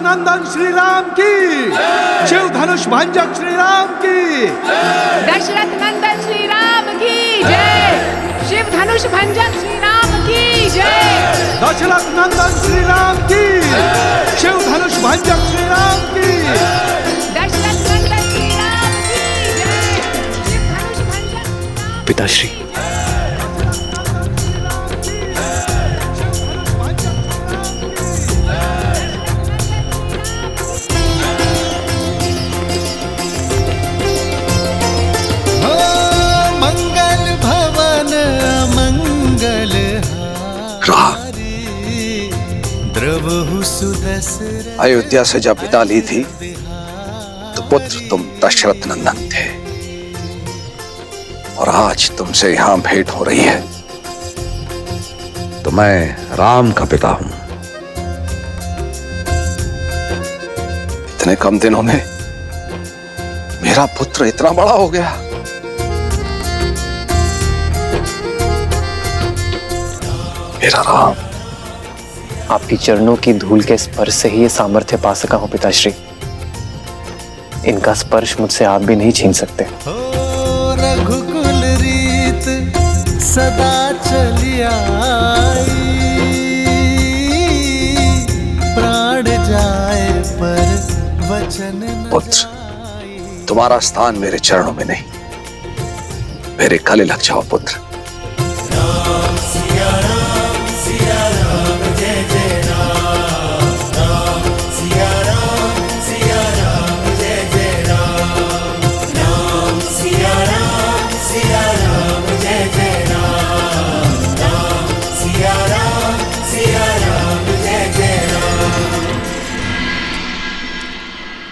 नंदन श्री राम की, शिव धनुष भंजक श्री राम की, दशरथ नंदन श्री राम की जय, शिव धनुष भंजक श्री राम की जय, दशरथ नंदन श्री राम की, शिव धनुष भंजक श्री राम की, दशरथ नंदन श्री राम की जय, शिव धनुष भंजक। पिताश्री, अयोध्या से जब विदा ली थी तो पुत्र तुम दशरथ नंदन थे, और आज तुमसे यहां भेंट हो रही है तो मैं राम का पिता हूं। इतने कम दिनों में मेरा पुत्र इतना बड़ा हो गया। मेरा राम। आपकी चरणों की धूल के स्पर्श से ही ये सामर्थ्य पा सका हूं पिताश्री। इनका स्पर्श मुझसे आप भी नहीं छीन सकते। रघुकुल रीत सदा चली आई, प्राण जाए पर वचन न पुत्र, तुम्हारा स्थान मेरे चरणों में नहीं, मेरे गले लग जाओ पुत्र।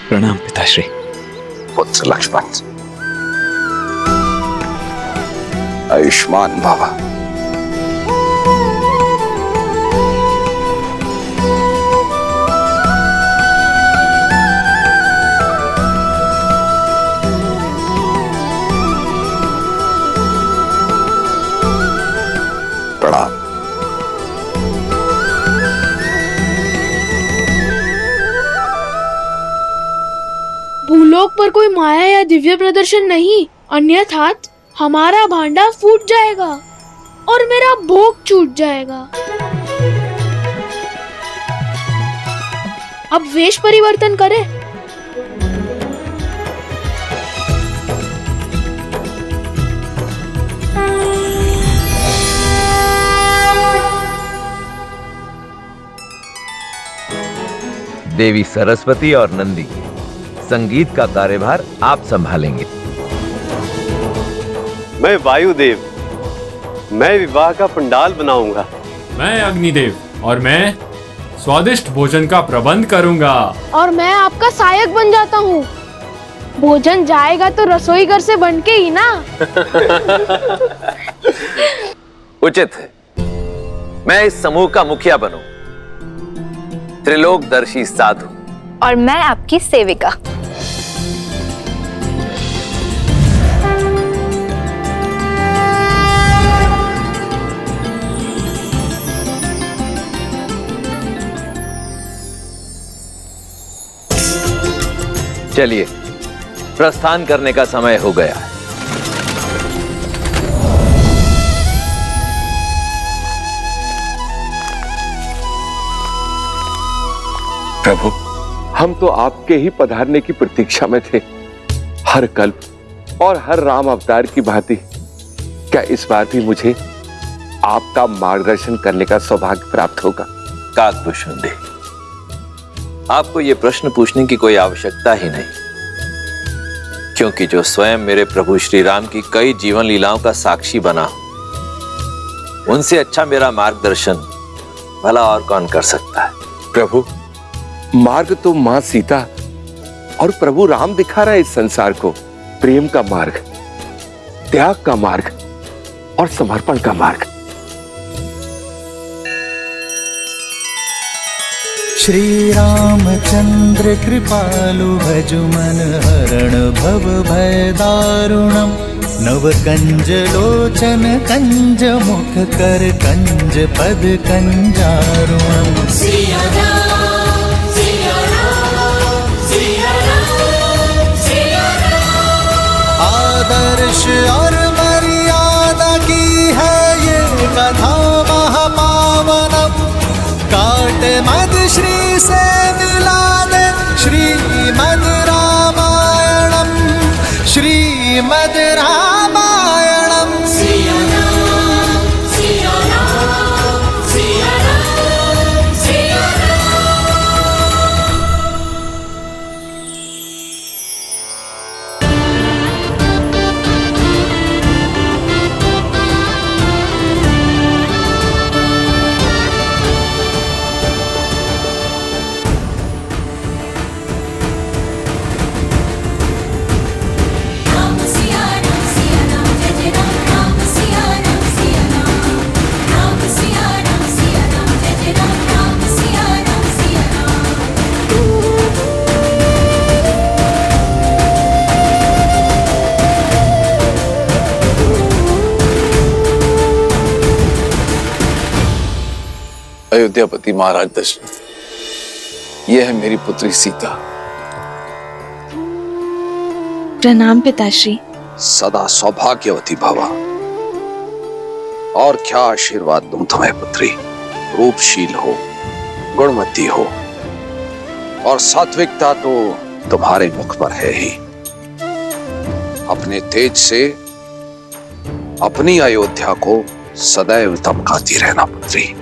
प्रणाम पिताश्री। पुत्र लक्ष्मण, आयुष्मान भव। प्रणाम। भूलोक पर कोई माया या दिव्य प्रदर्शन नहीं, अन्यथा हमारा भांडा फूट जाएगा और मेरा भोग छूट जाएगा। अब वेश परिवर्तन करें। देवी सरस्वती और नंदी, संगीत का कार्यभार आप संभालेंगे। मैं वायुदेव, मैं विवाह का पंडाल बनाऊंगा। मैं अग्निदेव और मैं स्वादिष्ट भोजन का प्रबंध करूंगा। और मैं आपका सहायक बन जाता हूँ। भोजन जाएगा तो रसोई घर से बन के ही ना। उचित है, मैं इस समूह का मुखिया बनूं, त्रिलोकदर्शी साधु। और मैं आपकी सेविका। चलिए, प्रस्थान करने का समय हो गया है। प्रभु, हम तो आपके ही पधारने की प्रतीक्षा में थे। हर कल्प और हर राम अवतार की भांति क्या इस बार भी मुझे आपका मार्गदर्शन करने का सौभाग्य प्राप्त होगा? काकभूषण दे, आपको यह प्रश्न पूछने की कोई आवश्यकता ही नहीं, क्योंकि जो स्वयं मेरे प्रभु श्री राम की कई जीवन लीलाओं का साक्षी बना, उनसे अच्छा मेरा मार्गदर्शन भला और कौन कर सकता है? प्रभु, मार्ग तो मां सीता और प्रभु राम दिखा रहा है इस संसार को। प्रेम का मार्ग, त्याग का मार्ग और समर्पण का मार्ग। श्री रामचंद्र कृपालु भजु मन हरण भव भय दारुणम। नव कंज लोचन कंज मुख कर कंज पद कंजारुणम। सिया राम हर्ष और मर्यादा की है ये कथा महापावनम। काट मद श्री से मिला दे श्रीमद् रामायणम, श्रीमद् रामायणम। सिया राम, सिया राम, सिया राम, सिया राम, सिया राम, सिया राम, जय जय राम। राम, सिया राम, सिया राम, राम, सिया राम, सिया राम, जय जय राम। राम, सिया राम, सिया राम। अयोध्यापति महाराज दशरथ, यह है मेरी पुत्री सीता। प्रणाम पिताश्री। सदा सौभाग्यवती भवा। और क्या आशीर्वाद दूं तुम्हें पुत्री। रूपशील हो, गुणवती हो, और सात्विकता तो तुम्हारे मुख पर है ही। अपने तेज से अपनी अयोध्या को सदैव चमकाती रहना पुत्री।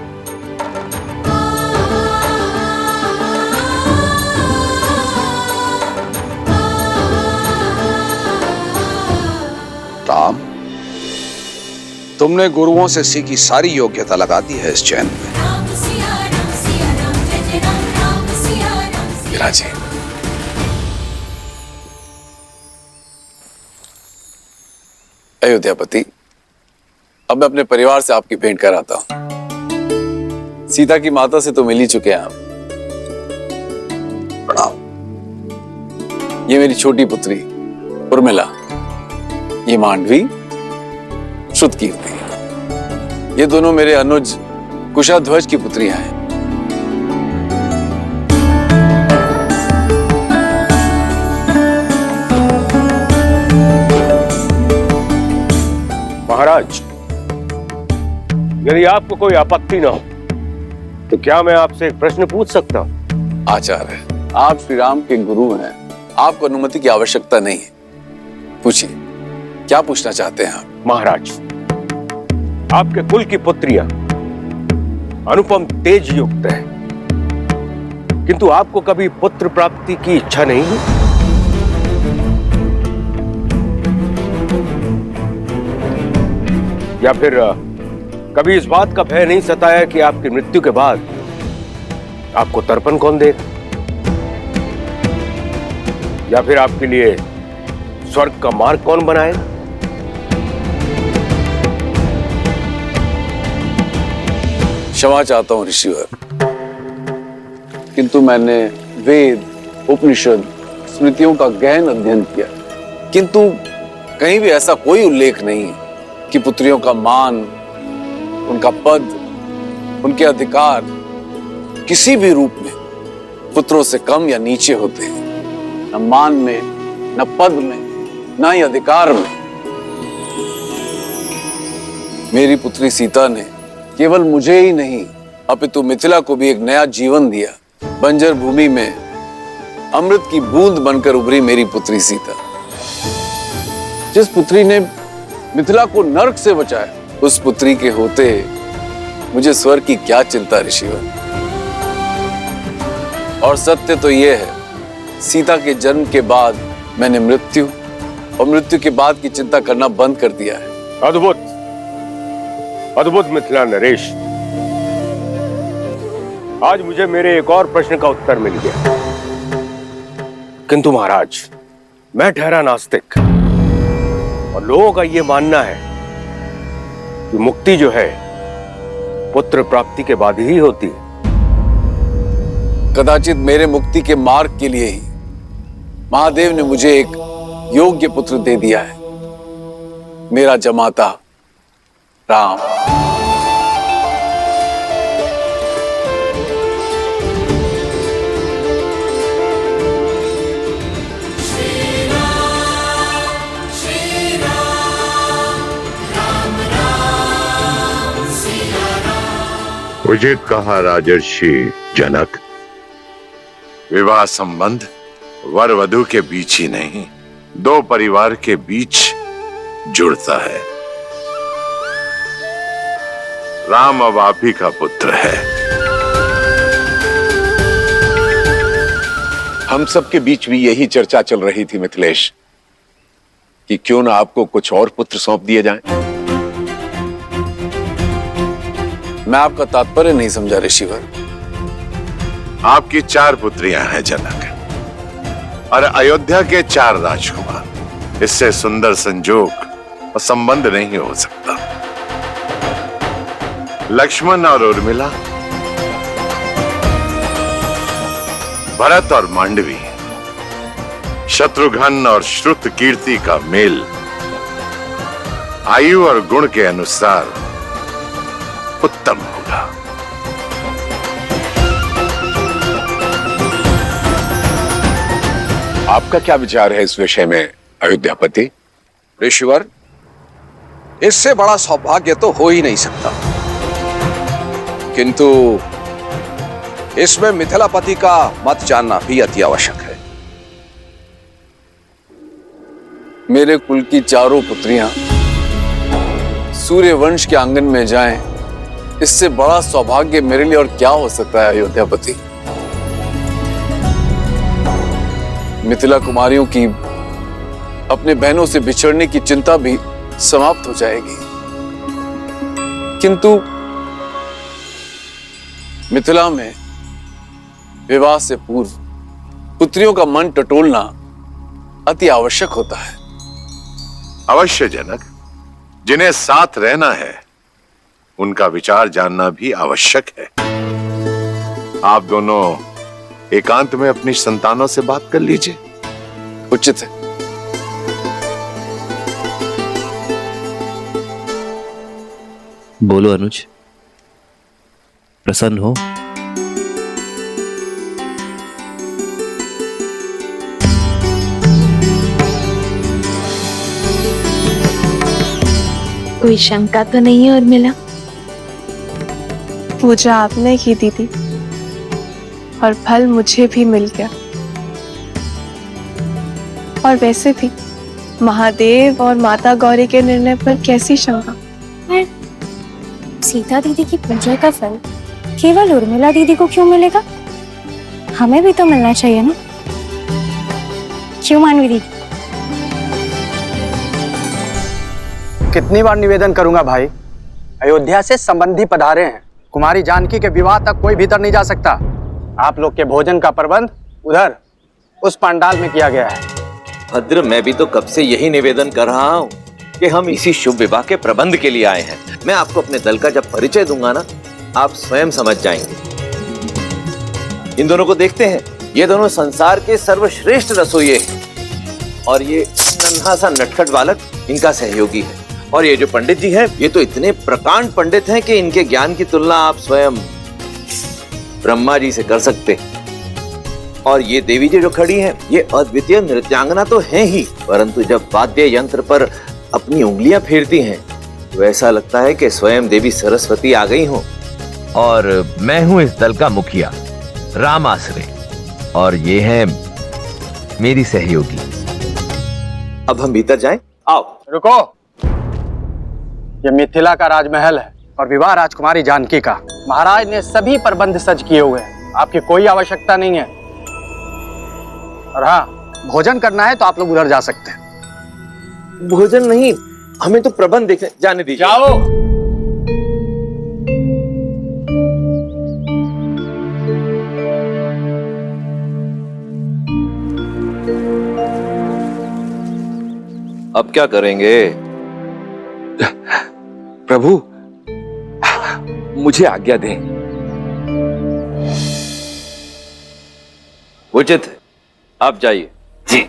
राम, तुमने गुरुओं से सीखी सारी योग्यता लगा दी है इस चैन में। राम, सिया राम, सिया राम, जय जय राम। राम, सिया राम, सिया विराजी। अयोध्यापति, अब मैं अपने परिवार से आपकी भेंट कराता हूं। सीता की माता से तो मिल ही चुके हैं आप। प्रणाम। ये मेरी छोटी पुत्री उर्मिला, ये मांडवी श्रुतकीर्ति, ये दोनों मेरे अनुज कुशाध्वज की पुत्रियां हैं। महाराज, यदि आपको कोई आपत्ति ना हो तो क्या मैं आपसे एक प्रश्न पूछ सकता हूं? आचार्य, आप श्री राम के गुरु हैं, आपको अनुमति की आवश्यकता नहीं है। पूछिए, क्या पूछना चाहते हैं आप? महाराज, आपके कुल की पुत्रियां अनुपम तेज युक्त है, किंतु आपको कभी पुत्र प्राप्ति की इच्छा नहीं है? या फिर कभी इस बात का भय नहीं सताया कि आपकी मृत्यु के बाद आपको तर्पण कौन देगा, या फिर आपके लिए स्वर्ग का मार्ग कौन बनाएगा? क्षमा चाहता हूं ऋषिवर, किंतु मैंने वेद, उपनिषद, स्मृतियों का गहन अध्ययन किया, किंतु कहीं भी ऐसा कोई उल्लेख नहीं है कि पुत्रियों का मान, उनका पद, उनके अधिकार किसी भी रूप में पुत्रों से कम या नीचे होते हैं। न मान में, न पद में, न ही अधिकार में। मेरी पुत्री सीता ने केवल मुझे ही नहीं अपितु मिथिला को भी एक नया जीवन दिया। बंजर भूमि में अमृत की बूंद बनकर उभरी मेरी पुत्री सीता। जिस पुत्री ने मिथिला को नरक से बचाया, उस पुत्री के होते मुझे स्वर्ग की क्या चिंता ऋषिवर। और सत्य तो यह है, सीता के जन्म के बाद मैंने मृत्यु और मृत्यु के बाद की चिंता करना बंद कर दिया है। अद्भुत, अद्भुत मिथिला नरेश। आज मुझे मेरे एक और प्रश्न का उत्तर मिल गया। किंतु महाराज, मैं ठहरा नास्तिक और लोगों का यह मानना है कि मुक्ति जो है पुत्र प्राप्ति के बाद ही होती है। कदाचित मेरे मुक्ति के मार्ग के लिए ही महादेव ने मुझे एक योग्य पुत्र दे दिया है, मेरा जमाता राम। श्री राम, उचित कहा राजर्षि जनक। विवाह संबंध वर वधु के बीच ही नहीं, दो परिवार के बीच जुड़ता है। राम अब आप ही का पुत्र है। हम सबके बीच भी यही चर्चा चल रही थी मिथिलेश, कि क्यों ना आपको कुछ और पुत्र सौंप दिए जाएं। मैं आपका तात्पर्य नहीं समझा ऋषिवर। आपकी 4 पुत्रियां हैं जनक, और अयोध्या के 4 राजकुमार। इससे सुंदर संजोग और संबंध नहीं हो सकता। लक्ष्मण और उर्मिला, भरत और मांडवी, शत्रुघ्न और श्रुत कीर्ति का मेल आयु और गुण के अनुसार उत्तम होगा। आपका क्या विचार है इस विषय में अयोध्यापति? ऋषिवर, इससे बड़ा सौभाग्य तो हो ही नहीं सकता, किंतु इसमें मिथिलापति का मत जानना भी अति आवश्यक है। मेरे कुल की 4 पुत्रियां सूर्य वंश के आंगन में जाएं, इससे बड़ा सौभाग्य मेरे लिए और क्या हो सकता है अयोध्यापति? मिथिला कुमारियों की अपने बहनों से बिछड़ने की चिंता भी समाप्त हो जाएगी, किंतु मिथिला में विवाह से पूर्व पुत्रियों का मन टटोलना अति आवश्यक होता है। अवश्य जनक, जिन्हें साथ रहना है उनका विचार जानना भी आवश्यक है। आप दोनों एकांत में अपनी संतानों से बात कर लीजिए। उचित है। बोलो अनुज, प्रसन्न हो? कोई शंका तो नहीं है उर्मिला? पूजा आपने की दीदी, और फल मुझे भी मिल गया। और वैसे भी महादेव और माता गौरी के निर्णय पर कैसी शंका? सीता दीदी की पूजा का फल केवल उर्मिला दीदी को क्यों मिलेगा? हमें भी तो मिलना चाहिए ना, क्यों मानवी दीदी? कितनी बार निवेदन करूंगा भाई, अयोध्या से संबंधी पधारे हैं। कुमारी जानकी के विवाह तक कोई भीतर नहीं जा सकता। आप लोग के भोजन का प्रबंध उधर उस पंडाल में किया गया है। भद्र, मैं भी तो कब से यही निवेदन कर रहा हूँ कि हम इसी शुभ विवाह के प्रबंध के लिए आए हैं। मैं आपको अपने दल का जब परिचय दूंगा ना, आप स्वयं समझ जाएंगे। इन दोनों को देखते हैं, ये दोनों संसार के सर्वश्रेष्ठ रसोइये हैं, और ये नन्हा सा नटखट बालक इनका सहयोगी है। और ये जो पंडित जी हैं, ये तो इतने प्रकांड पंडित हैं कि इनके ज्ञान की तुलना आप स्वयं ब्रह्मा जी से कर सकते हैं। और ये देवी जी जो खड़ी हैं, ये अद्वितीय नृत्यांगना तो हैं ही, परंतु जब वाद्य यंत्र पर अपनी उंगलियां फेरती हैं तो ऐसा लगता है कि स्वयं देवी सरस्वती आ गई हो। और मैं हूं इस दल का मुखिया राम आसरे, और ये है मेरी सहयोगी। अब हम भीतर जाएं? आओ। रुको, ये मिथिला का राजमहल है और विवाह राजकुमारी जानकी का। महाराज ने सभी प्रबंध सज किए हुए हैं, आपकी कोई आवश्यकता नहीं है। और हाँ, भोजन करना है तो आप लोग उधर जा सकते हैं। भोजन नहीं, हमें तो प्रबंध देखने जाने दीजिए। जाओ। अब क्या करेंगे? प्रभु, मुझे आज्ञा दें। उचित है, आप जाइए। जी।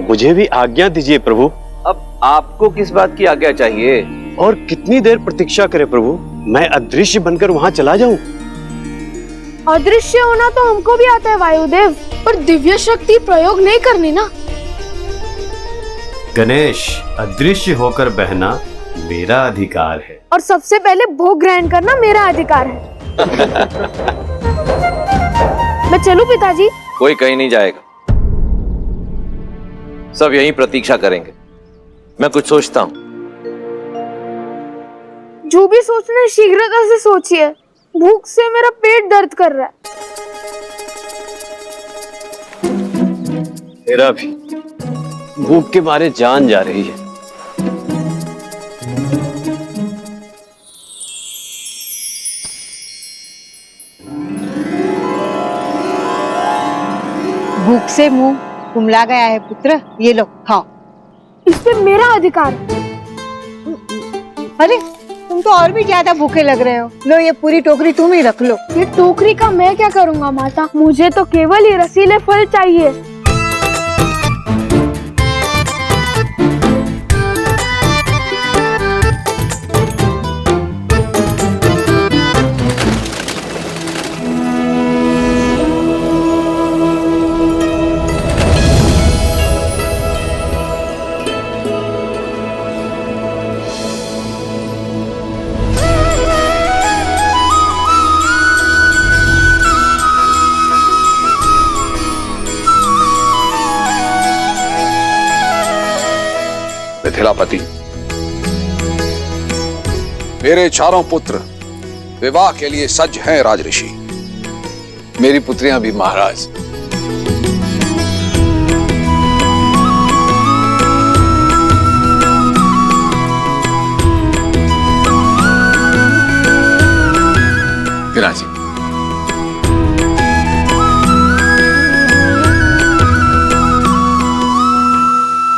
मुझे भी आज्ञा दीजिए प्रभु। अब आपको किस बात की आज्ञा चाहिए? और कितनी देर प्रतीक्षा करें प्रभु? मैं अदृश्य बनकर वहां चला जाऊं? अदृश्य होना तो हमको भी आता है वायुदेव, पर दिव्य शक्ति प्रयोग नहीं करनी ना। गणेश, अदृश्य होकर बहना मेरा अधिकार है। और सबसे पहले भोग ग्रहण करना मेरा अधिकार है। मैं चलूं पिताजी? कोई कहीं नहीं जाएगा, सब यहीं प्रतीक्षा करेंगे। मैं कुछ सोचता हूं। जो भी सोचना है शीघ्रता से सोचिए, भूख से मेरा पेट दर्द कर रहा है। मेरा भी भूख के मारे जान जा रही है। भूख से मुंह कुमला गया है पुत्र, ये लो खाओ। इस पे मेरा अधिकार है। अरे तुम तो और भी ज्यादा भूखे लग रहे हो। लो ये पूरी टोकरी तुम ही रख लो। ये टोकरी का मैं क्या करूंगा माता, मुझे तो केवल ये रसीले फल चाहिए। मिथिलापति, मेरे चारों पुत्र विवाह के लिए सज्ज हैं राजऋषि। मेरी पुत्रियां भी महाराज। विराजी।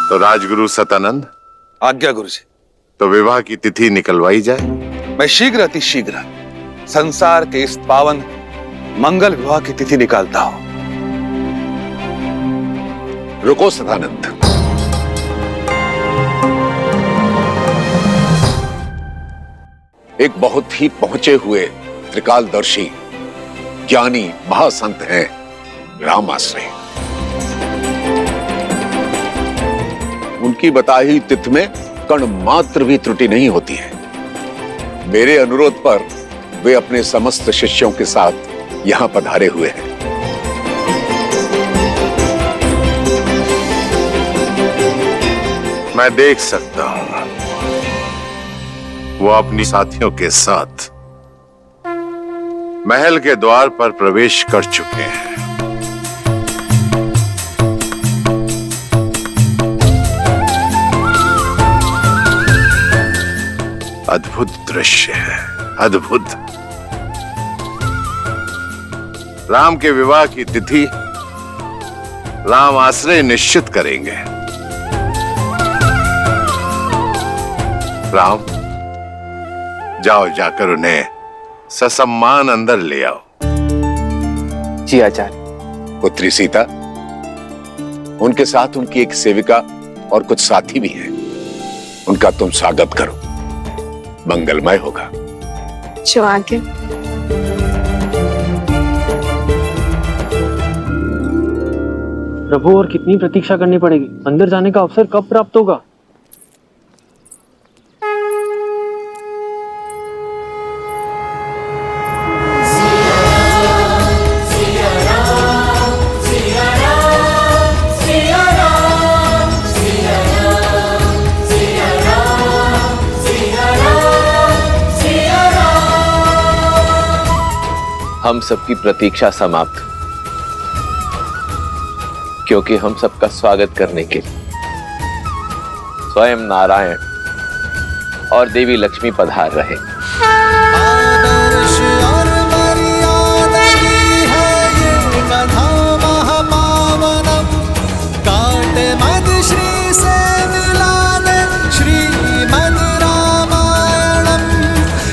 तो राजगुरु सतानंद, आज्ञा गुरु जी। तो विवाह की तिथि निकलवाई जाए। मैं शीघ्र अति शीघ्र संसार के इस पावन मंगल विवाह की तिथि निकालता हूं। रुको सदानंद, एक बहुत ही पहुंचे हुए त्रिकालदर्शी ज्ञानी महासंत हैं रामाश्रय। उनकी बताई तिथि में कण मात्र भी त्रुटि नहीं होती है। मेरे अनुरोध पर वे अपने समस्त शिष्यों के साथ यहां पधारे हुए हैं। मैं देख सकता हूं वो अपनी साथियों के साथ महल के द्वार पर प्रवेश कर चुके हैं। अद्भुत दृश्य है, अद्भुत। राम के विवाह की तिथि राम आश्रय निश्चित करेंगे। राम, जाओ जाकर उन्हें ससम्मान अंदर ले आओ। जी आचार्य। पुत्री सीता, उनके साथ उनकी एक सेविका और कुछ साथी भी हैं। उनका तुम स्वागत करो, मंगलमय होगा। जो आगे। प्रभु, और कितनी प्रतीक्षा करनी पड़ेगी? अंदर जाने का अवसर कब प्राप्त होगा? हम सबकी प्रतीक्षा समाप्त, क्योंकि हम सबका स्वागत करने के लिए स्वयं नारायण और देवी लक्ष्मी पधार रहे। आदर्श और मर्यादा की है ये कथा महापावनम। काटे मद श्री से मिला दे श्रीमद् रामायणम,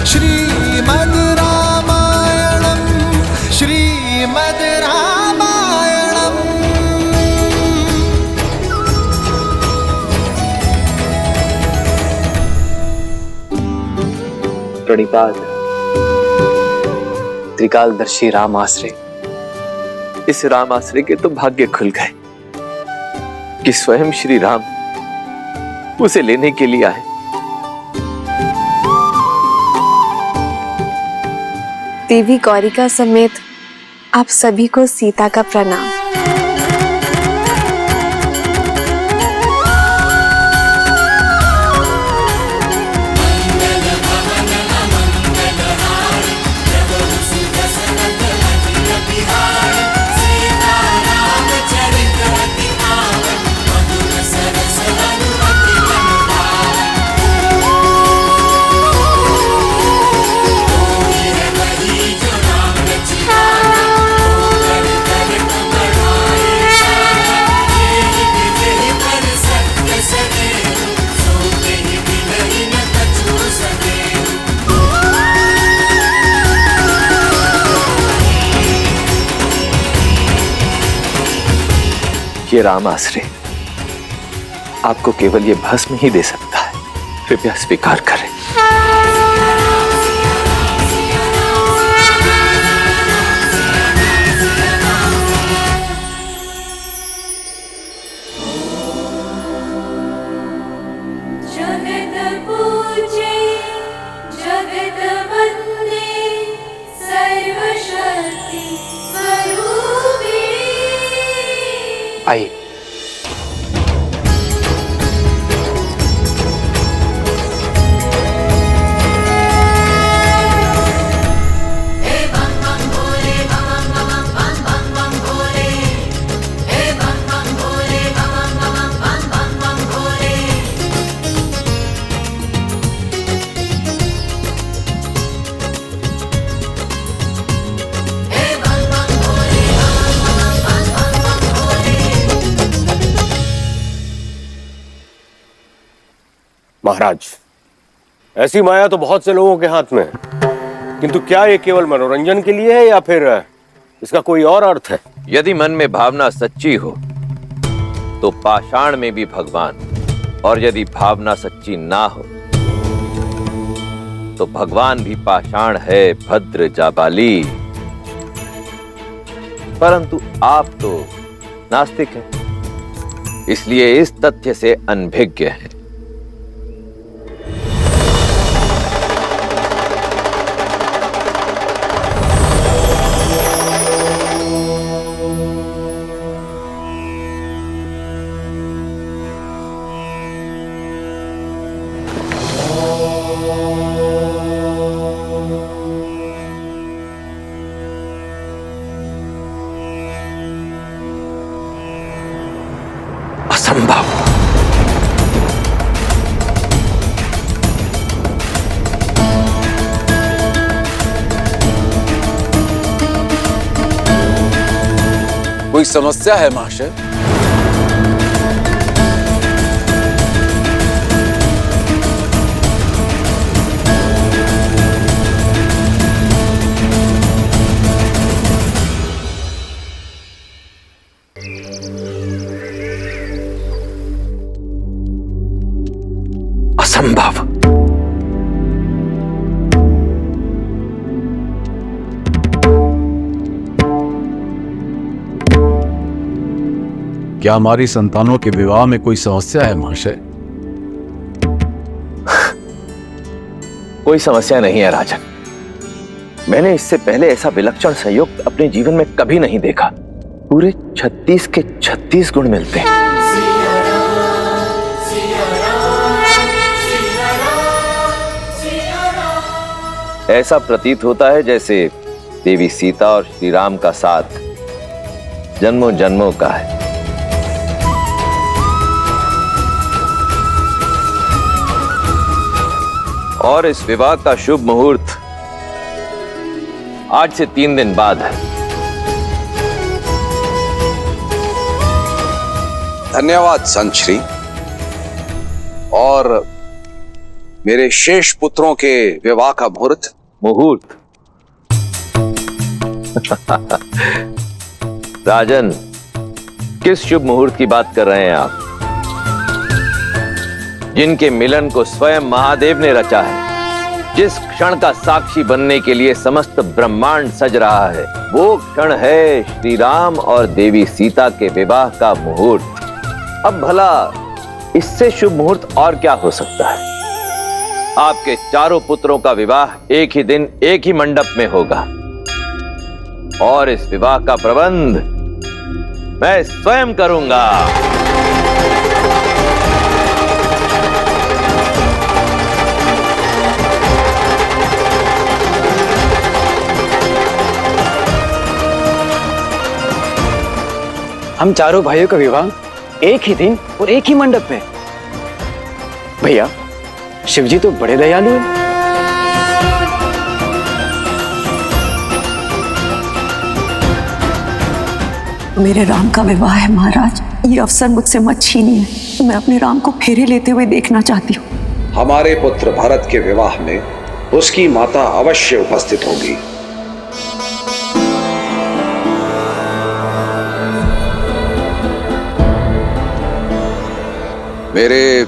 श्रीमद् रामायणम, श्रीमद् रामायणम। प्रणिपात त्रिकालदर्शी राम आश्रय। इस राम आश्रय के तो भाग्य खुल गए कि स्वयं श्री राम उसे लेने के लिए आए। देवी गौरिका समेत आप सभी को सीता का प्रणाम। ये राम आश्रय आपको केवल ये भस्म ही दे सकता है, कृपया स्वीकार करें। जगत पूजे जगत वंदे सर्वशक्ति स्वरूपिणी। आइए। महाराज, ऐसी माया तो बहुत से लोगों के हाथ में है, किंतु क्या ये केवल मनोरंजन के लिए है या फिर इसका कोई और अर्थ है? यदि मन में भावना सच्ची हो तो पाषाण में भी भगवान, और यदि भावना सच्ची ना हो तो भगवान भी पाषाण है, भद्र जाबाली। परंतु आप तो नास्तिक हैं, इसलिए इस तथ्य से अनभिज्ञ हैं। असंभव। कोई समस्या है महाशय? असंभव। क्या हमारी संतानों के विवाह में कोई समस्या है महाशय? कोई समस्या नहीं है राजन। मैंने इससे पहले ऐसा विलक्षण संयोग अपने जीवन में कभी नहीं देखा। पूरे 36 के 36 गुण मिलते हैं। ऐसा प्रतीत होता है जैसे देवी सीता और श्री राम का साथ जन्मों जन्मों का है। और इस विवाह का शुभ मुहूर्त आज से 3 दिन बाद है। धन्यवाद संत श्री। और मेरे शेष पुत्रों के विवाह का मुहूर्त राजन, किस शुभ मुहूर्त की बात कर रहे हैं आप? जिनके मिलन को स्वयं महादेव ने रचा है, जिस क्षण का साक्षी बनने के लिए समस्त ब्रह्मांड सज रहा है, वो क्षण है श्री राम और देवी सीता के विवाह का मुहूर्त। अब भला इससे शुभ मुहूर्त और क्या हो सकता है? आपके चारों पुत्रों का विवाह एक ही दिन एक ही मंडप में होगा। और इस विवाह का प्रबंध मैं स्वयं करूंगा। हम चारों भाइयों का विवाह एक ही दिन और एक ही मंडप में। भैया, शिवजी तो बड़े दयालु हैं। मेरे राम का विवाह है महाराज, ये अवसर मुझसे मत छीनिए। मैं अपने राम को फेरे लेते हुए देखना चाहती हूँ। हमारे पुत्र भरत के विवाह में उसकी माता अवश्य उपस्थित होगी। मेरे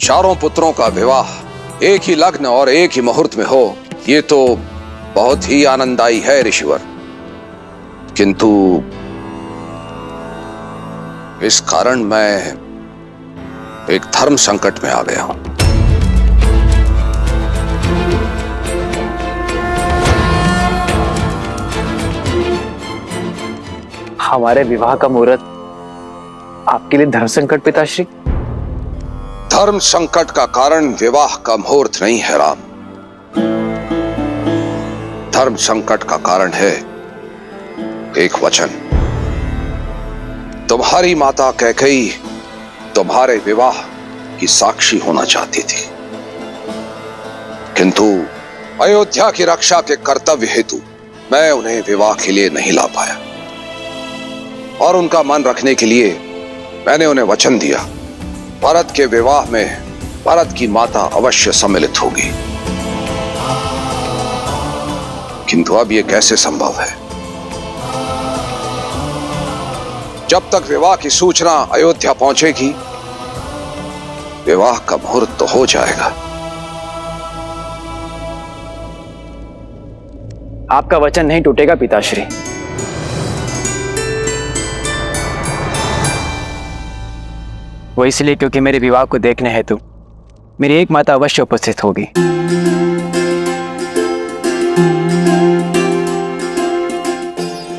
चारों पुत्रों का विवाह एक ही लग्न और एक ही मुहूर्त में हो, ये तो बहुत ही आनंददायी है ऋषिवर। किंतु इस कारण मैं एक धर्म संकट में आ गया हूं। हमारे विवाह का मुहूर्त आपके लिए धर्म संकट पिताश्री? धर्म संकट का कारण विवाह का मुहूर्त नहीं है राम। धर्म संकट का कारण है एक वचन। तुम्हारी माता कैकेयी तुम्हारे विवाह की साक्षी होना चाहती थी, किंतु अयोध्या की रक्षा के कर्तव्य हेतु मैं उन्हें विवाह के लिए नहीं ला पाया, और उनका मन रखने के लिए मैंने उन्हें वचन दिया, भरत के विवाह में भरत की माता अवश्य सम्मिलित होगी। किंतु अब यह कैसे संभव है? जब तक विवाह की सूचना अयोध्या पहुंचेगी, विवाह का मुहूर्त तो हो जाएगा। आपका वचन नहीं टूटेगा पिताश्री। वो इसलिए क्योंकि मेरे विवाह को देखने हेतु मेरी एक माता अवश्य उपस्थित होगी।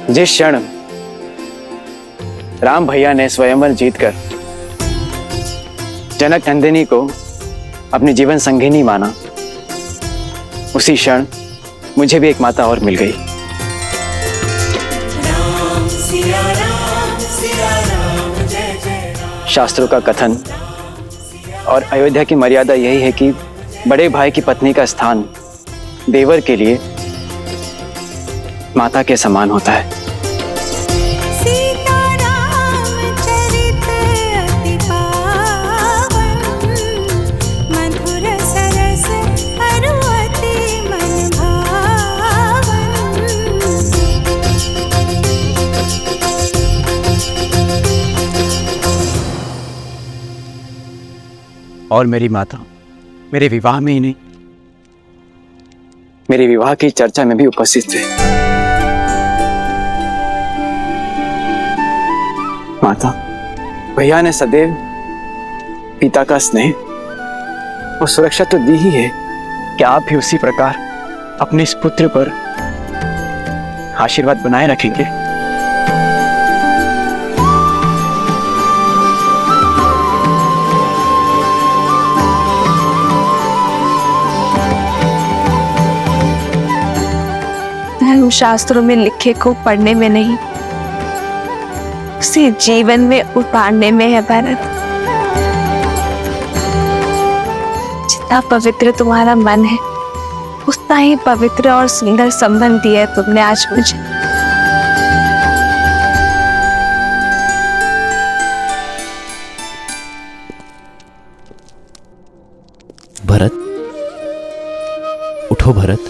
जिस क्षण राम भैया ने स्वयंवर जीतकर जनक नंदिनी को अपनी जीवन संगिनी माना, उसी क्षण मुझे भी एक माता और मिल गई। शास्त्रों का कथन और अयोध्या की मर्यादा यही है कि बड़े भाई की पत्नी का स्थान देवर के लिए माता के समान होता है। और मेरी माता मेरे विवाह में ही नहीं, मेरे विवाह की चर्चा में भी उपस्थित थे। माता, भैया ने सदैव पिता का स्नेह और सुरक्षा तो दी ही है, क्या आप भी उसी प्रकार अपने इस पुत्र पर आशीर्वाद बनाए रखेंगे? शास्त्रों में लिखे को पढ़ने में नहीं, उसे जीवन में उतारने में है भरत। जितना पवित्र तुम्हारा मन है, उतना ही पवित्र और सुंदर संबंध दिया है तुमने आज मुझे। भरत, उठो भरत।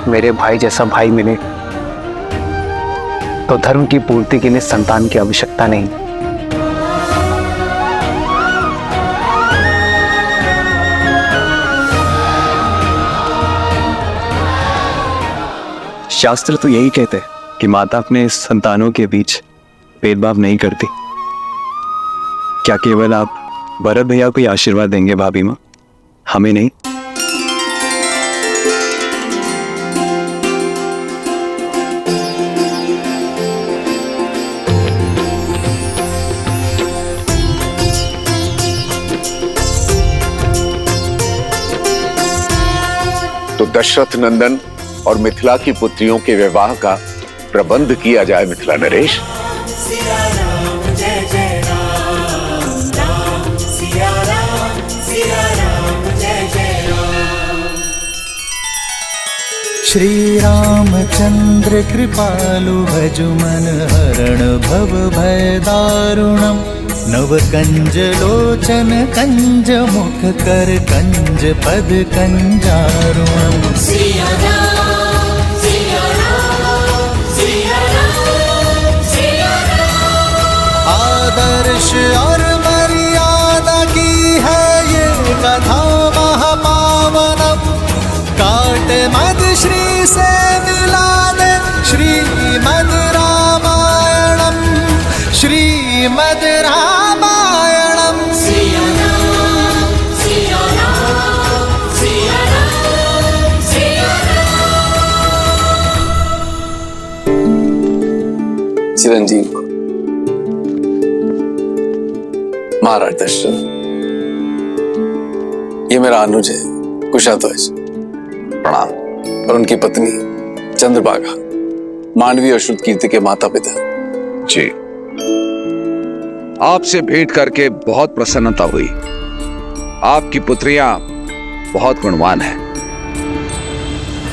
मेरे भाई जैसा भाई मिले तो धर्म की पूर्ति के लिए संतान की आवश्यकता नहीं। शास्त्र तो यही कहते हैं कि माता अपने संतानों के बीच भेदभाव नहीं करती। क्या केवल आप भरत भैया को आशीर्वाद देंगे भाभी माँ, हमें नहीं। तो दशरथ नंदन और मिथिला की पुत्रियों के विवाह का प्रबंध किया जाए मिथिला नरेश। श्री रामचंद्र कृपालु भजु मन हरण भव भय दारुणम नव कंज लोचन कंज मुख कर कंज पद कंजारुणम। आदर्श और मर्यादा की है ये कथा महापावनम काट मद श्री से मिला दे श्रीमद रामायणम श्रीमद रामायणम। चिरंजीव महाराज दशरथ, ये मेरा अनुज है कुशाध्वज, प्रणाम। और उनकी पत्नी चंद्रभागा, मांडवी और श्रुतकीर्ति के माता पिता। जी, आपसे भेंट करके बहुत प्रसन्नता हुई। आपकी पुत्रियां बहुत गुणवान हैं।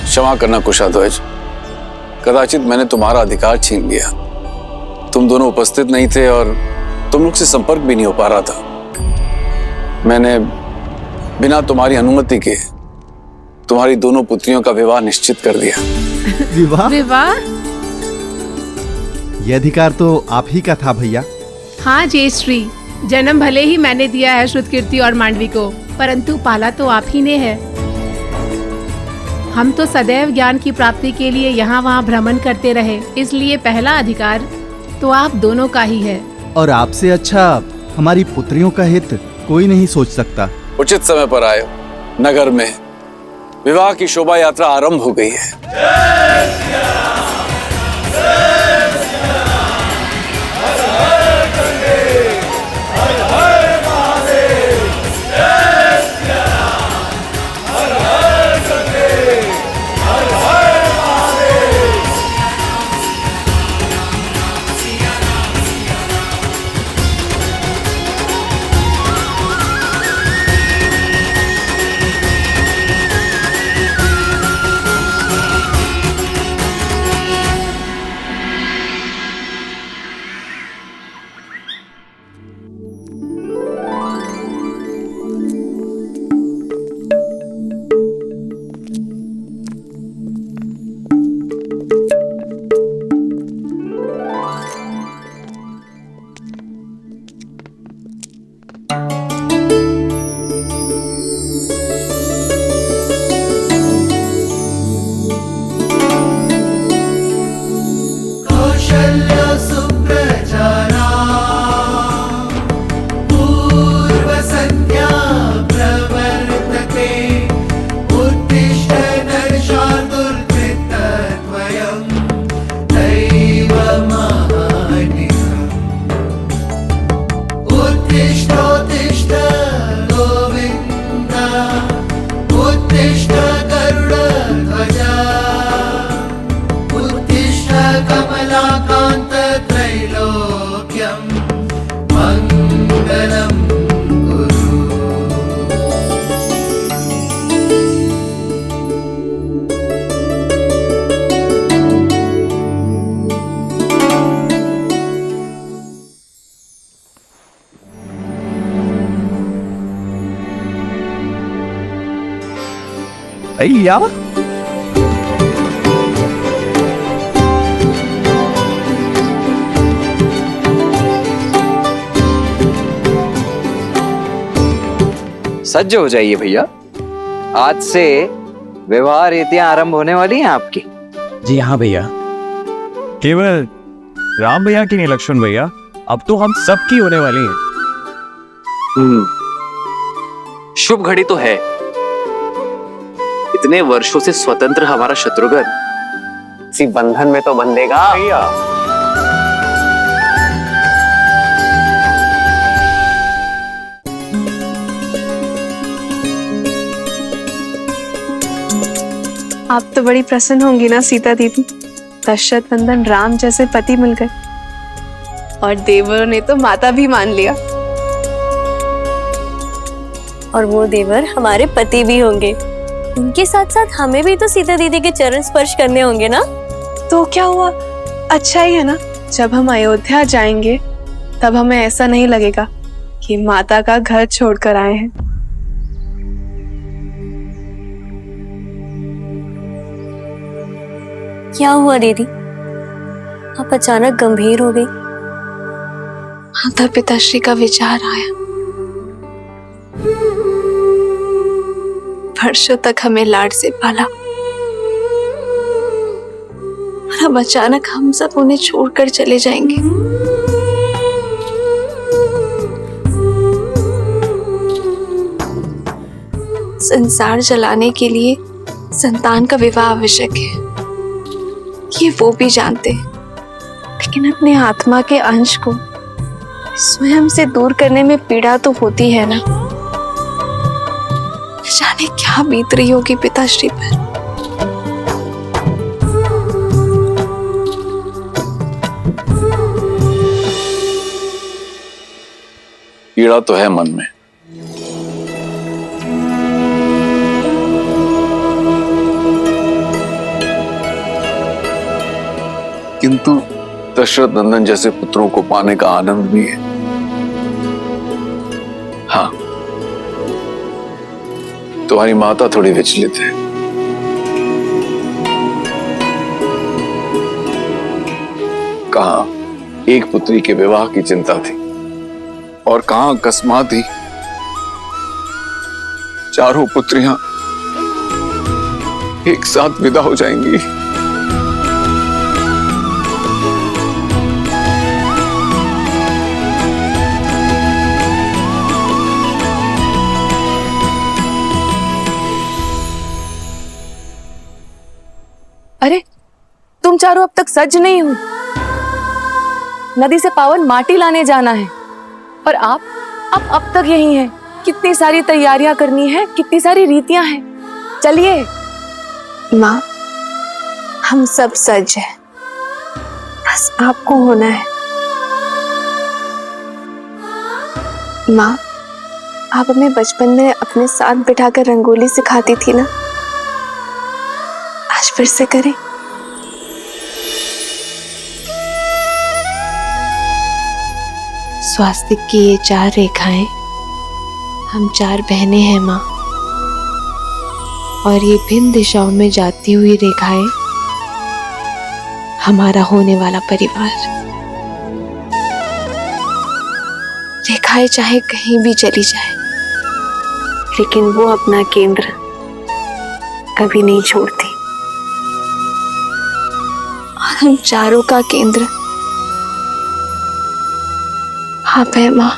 क्षमा करना कुशाध्वज, कदाचित मैंने तुम्हारा अधिकार छीन लिया। तुम दोनों उपस्थित नहीं थे और तुम लोग से संपर्क भी नहीं हो पा रहा था। मैंने बिना तुम्हारी अनुमति के तुम्हारी दोनों पुत्रियों का विवाह निश्चित कर दिया। विवाह? विवाह? यह अधिकार तो आप ही का था भैया। हाँ जयश्री, जन्म भले ही मैंने दिया है श्रुतकीर्ति और मांडवी को, परंतु पाला तो आप ही ने है। हम तो सदैव ज्ञान की प्राप्ति के लिए यहाँ वहाँ भ्रमण करते रहे, इसलिए पहला अधिकार तो आप दोनों का ही है। और आपसे अच्छा हमारी पुत्रियों का हित कोई नहीं सोच सकता। उचित समय पर आए हो। नगर में विवाह की शोभा यात्रा आरंभ हो गई है। अय्या सज्ज हो जाइए भैया, आज से विवाह रीतियां आरंभ होने वाली हैं आपकी। जी हाँ भैया, केवल राम भैया की नहीं लक्ष्मण भैया, अब तो हम सब की होने वाली हैं। शुभ घड़ी तो है। इतने वर्षों से स्वतंत्र हमारा शत्रुघ्न इसी बंधन में तो बंधेगा। आप तो बड़ी प्रसन्न होंगी ना सीता दीदी, दशरथ नंदन राम जैसे पति मिल गए और देवरों ने तो माता भी मान लिया। और वो देवर हमारे पति भी होंगे। उनके साथ साथ हमें भी तो सीता दीदी के चरण स्पर्श करने होंगे ना। तो क्या हुआ, अच्छा ही है ना। जब हम अयोध्या जाएंगे तब हमें ऐसा नहीं लगेगा कि माता का घर छोड़कर आए हैं। क्या हुआ दीदी, आप अचानक गंभीर हो गई? माता पिताश्री का विचार आया। वर्षों तक हमें लाड से पाला और अब अचानक हम सब उन्हें छोड़कर चले जाएंगे। संसार चलाने के लिए संतान का विवाह आवश्यक है, ये वो भी जानते हैं, लेकिन अपने आत्मा के अंश को स्वयं से दूर करने में पीड़ा तो होती है ना। जाने क्या बीत रही होगी पिताश्री पर। पीड़ा तो है मन में, किंतु दशरथ नंदन जैसे पुत्रों को पाने का आनंद भी है। हाँ, तुम्हारी माता थोड़ी विचलित है। कहाँ एक पुत्री के विवाह की चिंता थी और कहाँ अकस्मात ही चारों पुत्रियां एक साथ विदा हो जाएंगी। अरे तुम चारों अब तक सज नहीं हो। नदी से पावन माटी लाने जाना है और आप अब तक यही हैं। कितनी सारी तैयारियां करनी है, कितनी सारी रीतियां हैं। चलिए। माँ, हम सब सज हैं, बस आपको होना है। माँ, आप हमें बचपन में अपने साथ बिठाकर रंगोली सिखाती थी ना, आज फिर से करें। स्वास्तिक की ये 4 रेखाएं, हम 4 बहनें हैं माँ, और ये भिन्न दिशाओं में जाती हुई रेखाएं हमारा होने वाला परिवार। रेखाएं चाहे कहीं भी चली जाए, लेकिन वो अपना केंद्र कभी नहीं छोड़ती। और हम चारों का केंद्र आप है माँ।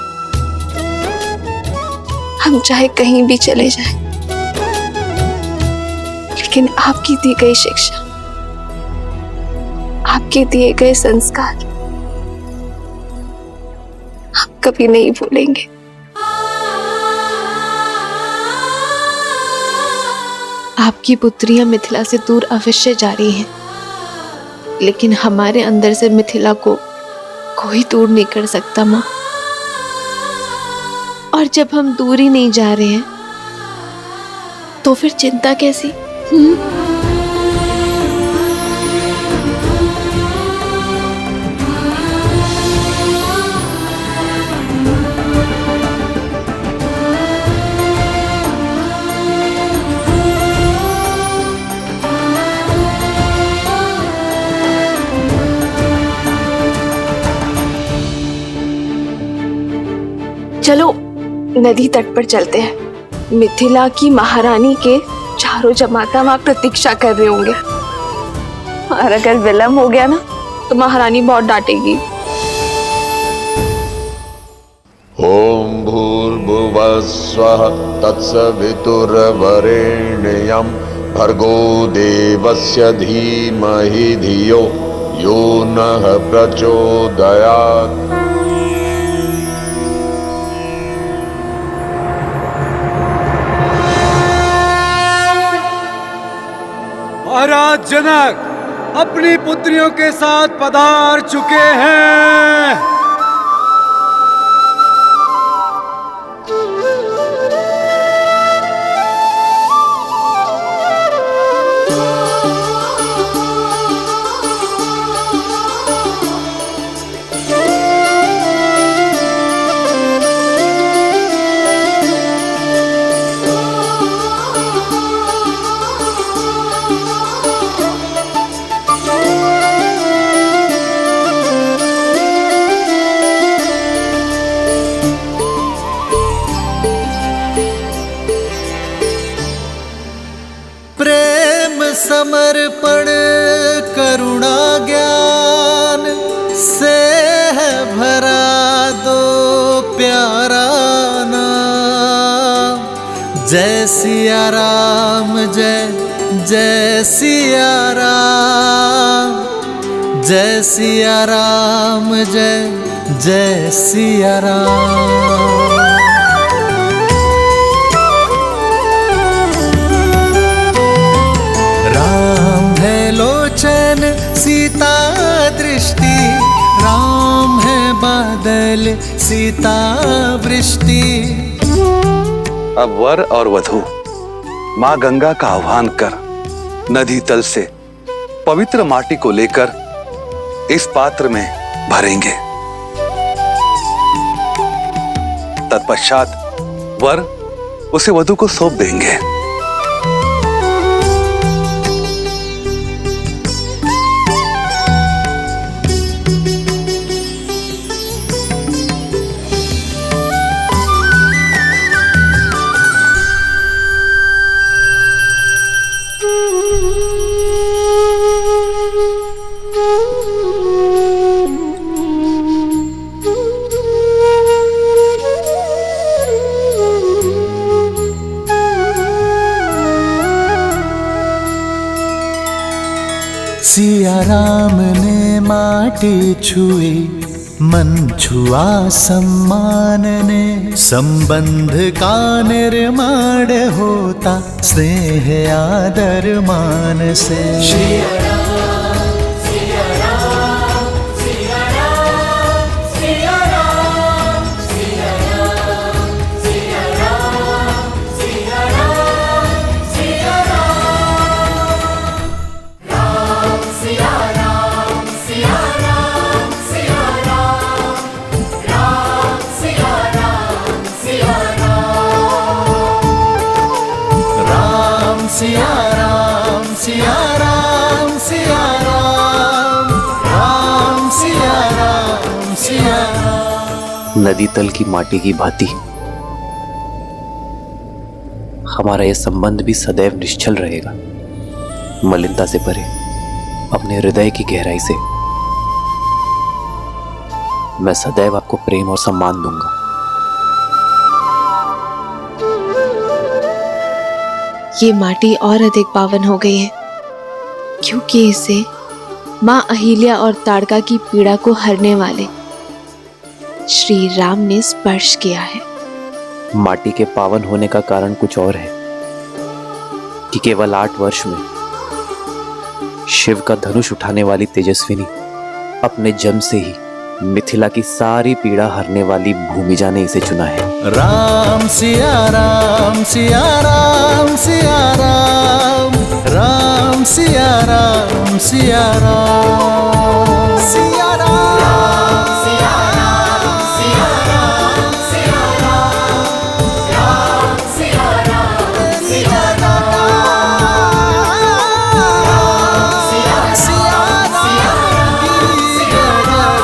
हम चाहे कहीं भी चले जाएं, लेकिन आपकी दी गई शिक्षा, आपके दिए गए संस्कार हम कभी नहीं भूलेंगे। आपकी पुत्रियां मिथिला से दूर अवश्य जा रही हैं, लेकिन हमारे अंदर से मिथिला को कोई दूर नहीं कर सकता माँ। और जब हम दूर ही नहीं जा रहे हैं, तो फिर चिंता कैसी? चलो नदी तट पर चलते हैं। मिथिला की महारानी के चारों जमाता वहां प्रतीक्षा कर रहे होंगे, और अगर विलंब हो गया ना तो महारानी बहुत डांटेगी। ओम भूर्भुवः स्वः तत्सवितुर्वरेण्यं भर्गो देवस्य धीमहि धियो यो नः प्रचोदयात्। महाराज जनक अपनी पुत्रियों के साथ पधार चुके हैं। समर्पण करुणा ज्ञान से है भरा दो प्यारा नाम। जय सिया राम जय जय सिया राम, जय सिया राम जय जय सिया राम। लोचन सीता दृष्टि, राम है बादल सीता वृष्टि। अब वर और वधू माँ गंगा का आह्वान कर नदी तल से पवित्र माटी को लेकर इस पात्र में भरेंगे। तत्पश्चात वर उसे वधू को सौंप देंगे। सिया राम ने माटी छुई, मन छुआ सम्मान ने। संबंध का निर्माण होता स्नेह आदर मान से। सिया राम सिया राम सिया राम, राम सिया राम सिया राम। नदी तल की माटी की भांति हमारा यह संबंध भी सदैव निश्चल रहेगा, मलिनता से परे, अपने हृदय की गहराई से। मैं सदैव आपको प्रेम और सम्मान दूंगा। ये माटी और अधिक पावन हो गई है क्योंकि इसे माँ अहिल्या और ताड़का की पीड़ा को हरने वाले श्री राम ने स्पर्श किया है। माटी के पावन होने का कारण कुछ और है कि केवल 8 वर्ष में शिव का धनुष उठाने वाली तेजस्विनी अपने जन्म से ही मिथिला की सारी पीड़ा हरने वाली भूमिजा ने इसे चुना है। राम सिया राम सिया राम सिया राम, राम सिया राम सिया राम सिया राम सिया राम सिया राम सिया राम, राम सिया राम सिया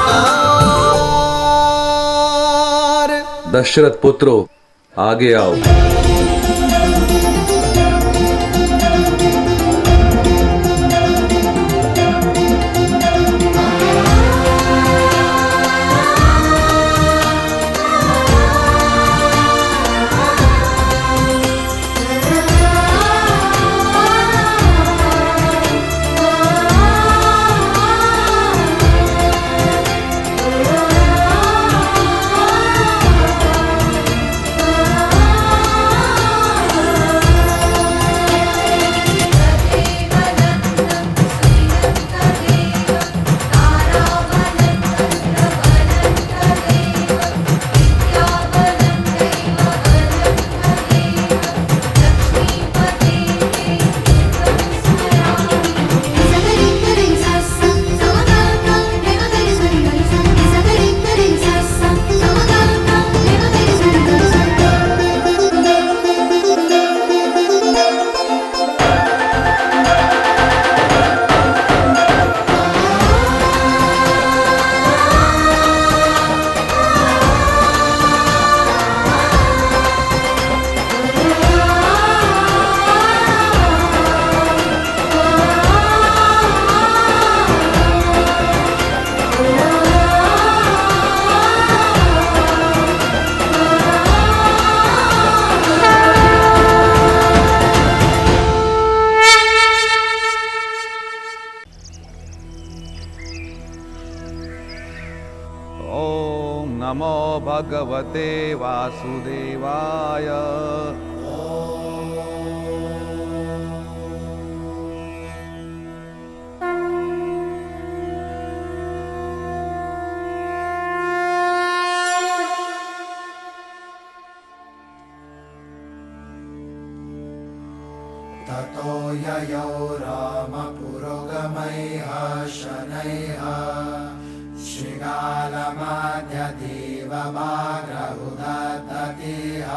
राम। दशरथ पुत्रो आगे आओ। भगवते वासुदेवाय। ततो ययौ रामपुरोगमैः शनैः शृगालमध्यदेवमाग्रहुदधतिः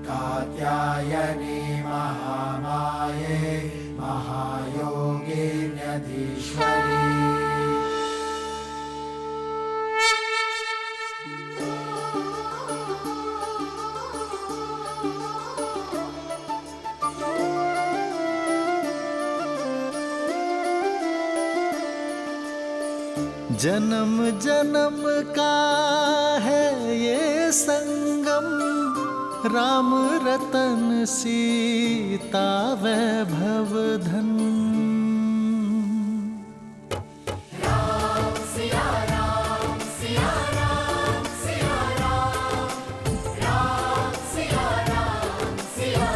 कात्यायनी महामाये महायोगिन्यधीश्वरी। जन्म जन्म का है ये संगम, राम रतन सीता वैभव धन। राम सिया राम सिया राम सिया राम, राम सिया राम सिया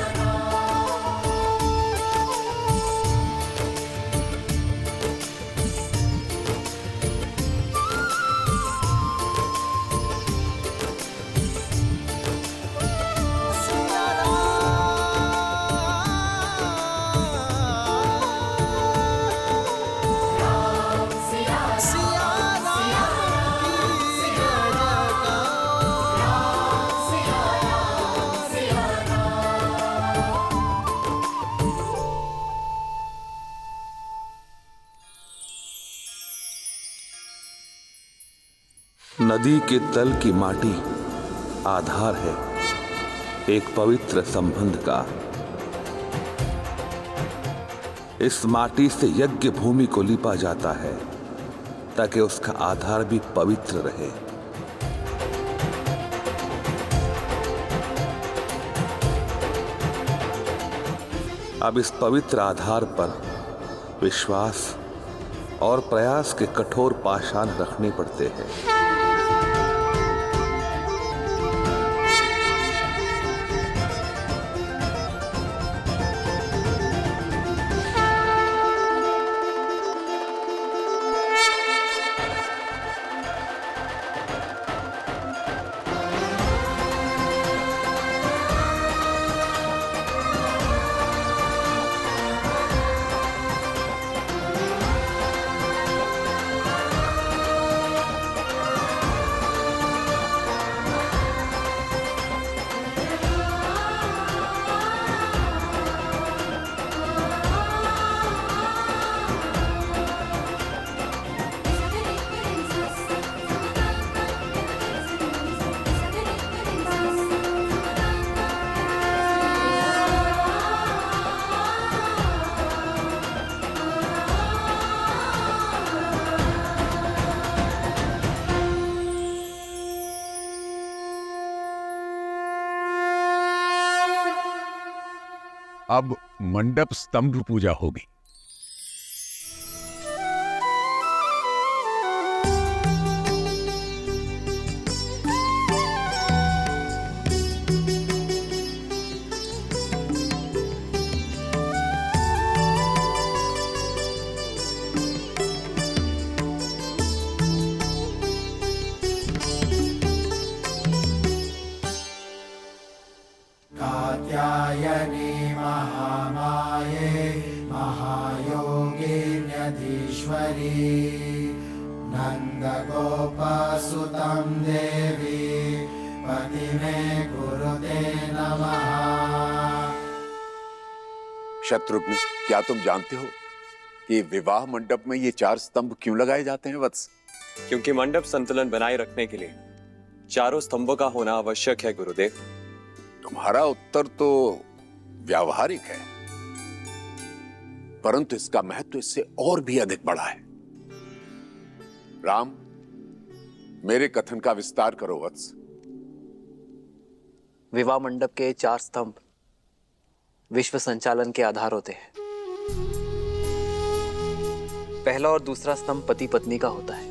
नदी के तल की माटी आधार है एक पवित्र संबंध का। इस माटी से यज्ञ भूमि को लीपा जाता है ताकि उसका आधार भी पवित्र रहे। अब इस पवित्र आधार पर विश्वास और प्रयास के कठोर पाषाण रखने पड़ते हैं। अब मंडप स्तंभ पूजा होगी। कात्यायनी महामाये महायोगिन्यधीश्वरी नन्दगोपसुतं देवी पतिमे कुरुते नमः। शत्रुघ्न, क्या तुम जानते हो कि विवाह मंडप में ये 4 स्तंभ क्यों लगाए जाते हैं वत्स? क्योंकि मंडप संतुलन बनाए रखने के लिए चारों स्तंभों का होना आवश्यक है गुरुदेव। तुम्हारा उत्तर तो व्यावहारिक है, परंतु इसका महत्व इससे और भी अधिक बड़ा है। राम, मेरे कथन का विस्तार करो वत्स। विवाह मंडप के 4 स्तंभ विश्व संचालन के आधार होते हैं। पहला और दूसरा स्तंभ पति पत्नी का होता है।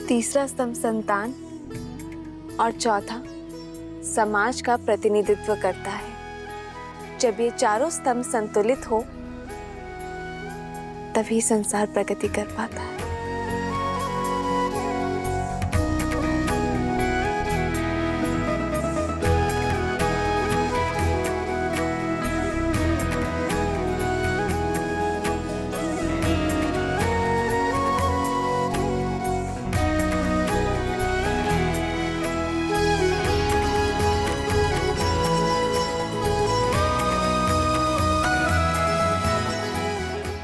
तीसरा स्तंभ संतान और चौथा समाज का प्रतिनिधित्व करता है। जब ये चारों स्तंभ संतुलित हो तभी संसार प्रगति कर पाता है।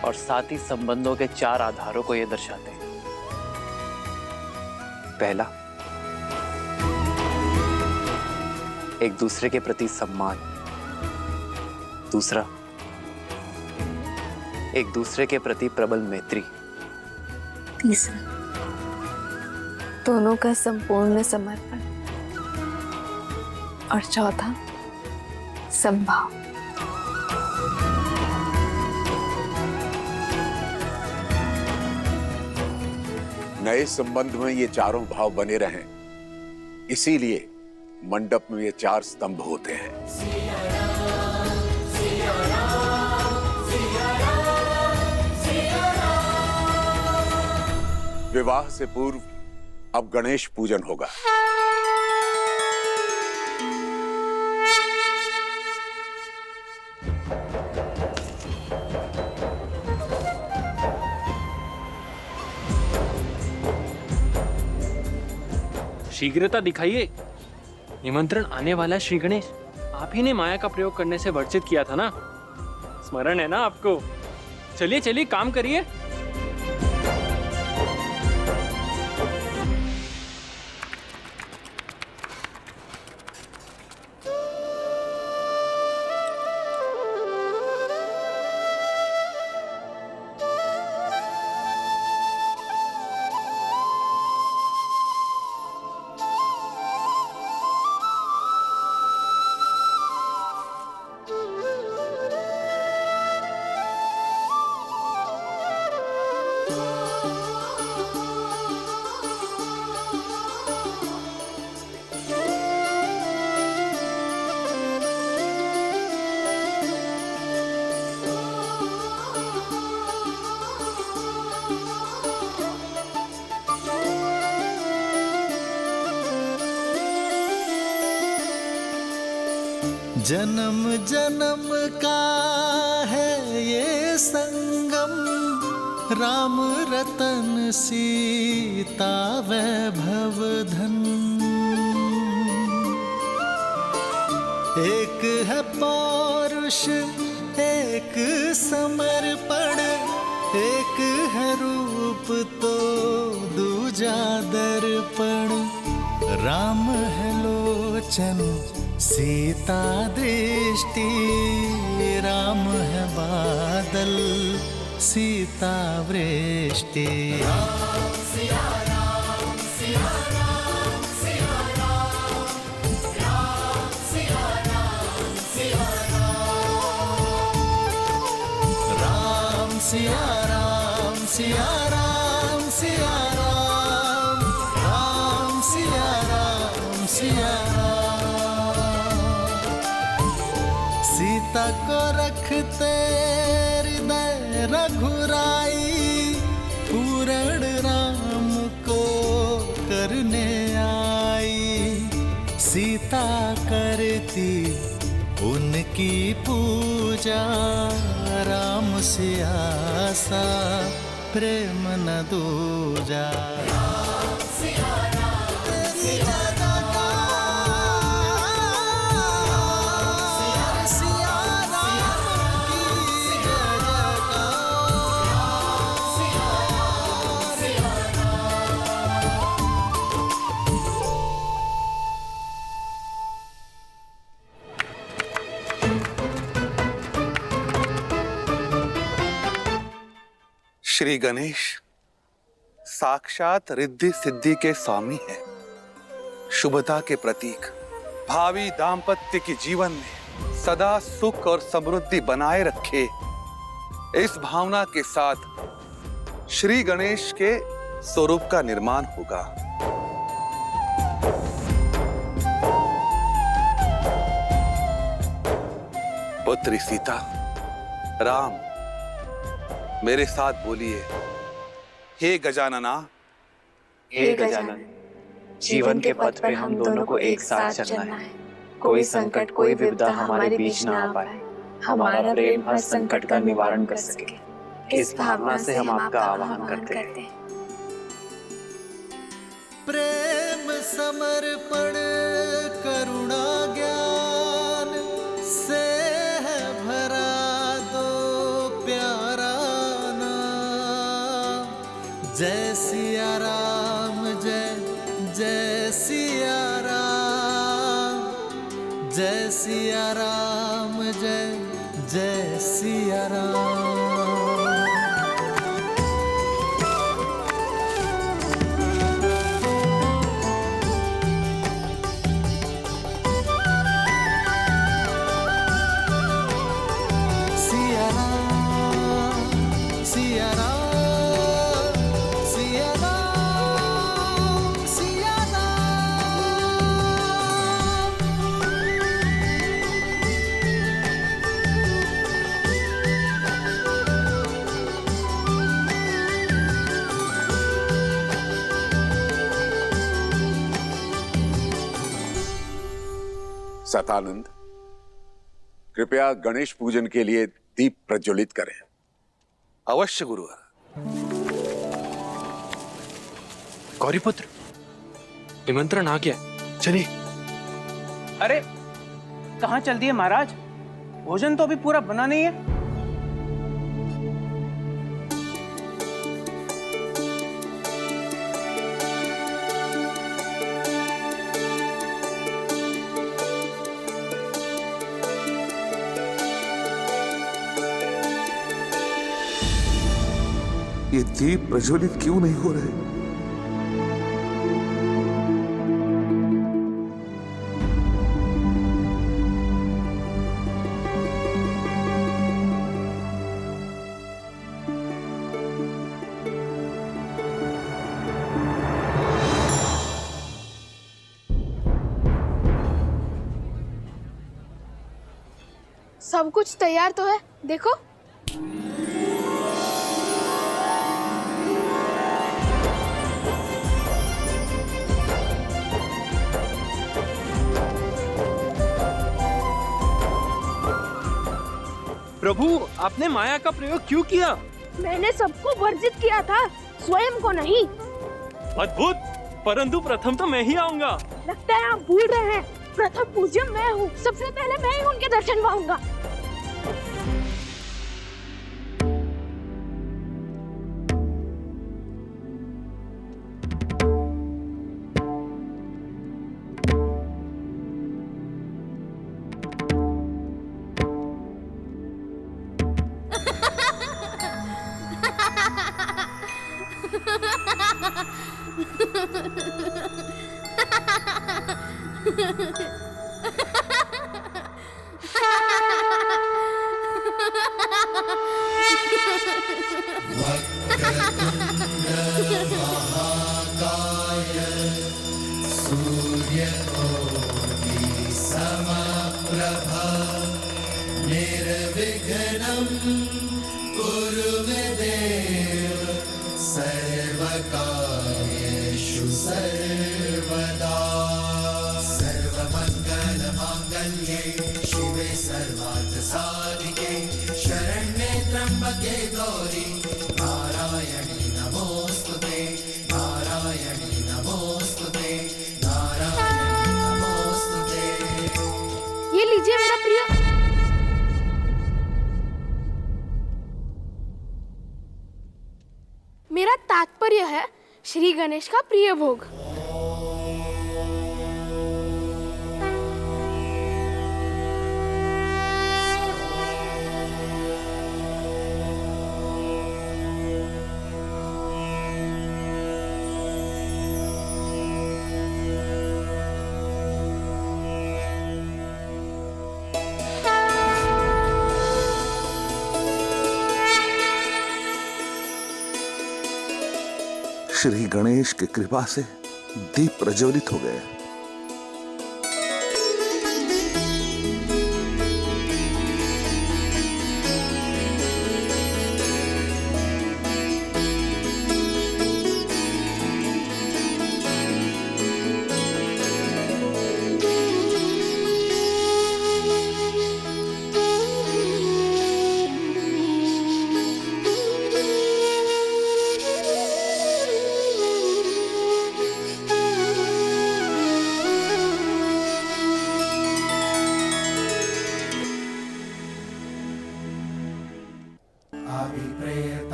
और साथ ही संबंधों के 4 आधारों को ये दर्शाते हैं। पहला, एक दूसरे के प्रति सम्मान। दूसरा, एक दूसरे के प्रति प्रबल मैत्री। तीसरा, दोनों का संपूर्ण समर्पण। और चौथा, संभाव। नए संबंध में ये चारों भाव बने रहें, इसीलिए मंडप में ये 4 स्तंभ होते हैं। विवाह से पूर्व अब गणेश पूजन होगा। शीघ्रता दिखाइए। निमंत्रण आने वाला श्री गणेश। आप ही ने माया का प्रयोग करने से वर्जित किया था ना, स्मरण है ना आपको? चलिए चलिए काम करिए। जन्म जन्म का है ये संगम, राम रतन सीता वैभव धन। एक है पौरुष एक समर्पण, एक है रूप तो दूजा दर्पण। राम है लोचन सीता दृष्टि, राम है बादल सीता वृष्टि। राम सिया राम सिया राम सिया राम, राम सिया राम सिया राम, राम सिया राम सिया राम सिया राम, राम सिया राम सिया राम। सीता को रखते हृदय रघुराई, पूर्ण राम को करने आई। सीता करती उनकी पूजा, राम से आसा प्रेम न दूजा। राम सिया राम सिया श्री गणेश साक्षात रिद्धि सिद्धि के स्वामी है, शुभता के प्रतीक। भावी दाम्पत्य के जीवन में सदा सुख और समृद्धि बनाए रखे, इस भावना के साथ श्री गणेश के स्वरूप का निर्माण होगा। पुत्री सीता, राम, मेरे साथ बोलिए, हे गजानना। हे गजानन, जीवन के पथ पे हम दोनों को एक साथ चलना है। कोई संकट, कोई विपदा हमारे बीच ना आ पाए। हमारा प्रेम हर संकट का निवारण कर सके, इस भावना से हम आपका आह्वान करते हैं। प्रेम समर्पण करुणा ज्ञान से है भरा दो प्यारा नाम। जय सिया राम, जय जय सिया राम, जय सिया राम, जय जय सिया राम। सिया राम, सिया राम, सिया राम, सिया सतानंद, कृपया गणेश पूजन के लिए दीप प्रज्वलित करें। अवश्य गुरुवर। गौरीपुत्र, निमंत्रण आ गया, चलिए। अरे कहाँ चल दिए महाराज? भोजन तो अभी पूरा बना नहीं है। ये दीप प्रज्वलित क्यों नहीं हो रहे? सब कुछ तैयार तो है, देखो। प्रभु, आपने माया का प्रयोग क्यों किया? मैंने सबको वर्जित किया था, स्वयं को नहीं। अद्भुत, परंतु प्रथम तो मैं ही आऊंगा। लगता है आप भूल रहे हैं, प्रथम पूज्य मैं हूँ। सबसे पहले मैं ही उनके दर्शन पाऊंगा। महाकाय सूर्यकोटि समप्रभा निर्विघ्नं कुरु मे देव सर्वकार्येषु सर्वदा। सर्वमङ्गलमाङ्गल्ये शिवे सर्वार्थसाधिके शरण्ये त्र्यम्बके गौरी नारायणी नमोस्तुते, नारायणी नमोस्तुते, नारायणी नमोस्तुते। ये लीजिए मेरा प्रिय। मेरा तात्पर्य है श्री गणेश का प्रिय भोग। श्री गणेश की कृपा से दीप प्रज्वलित हो गए।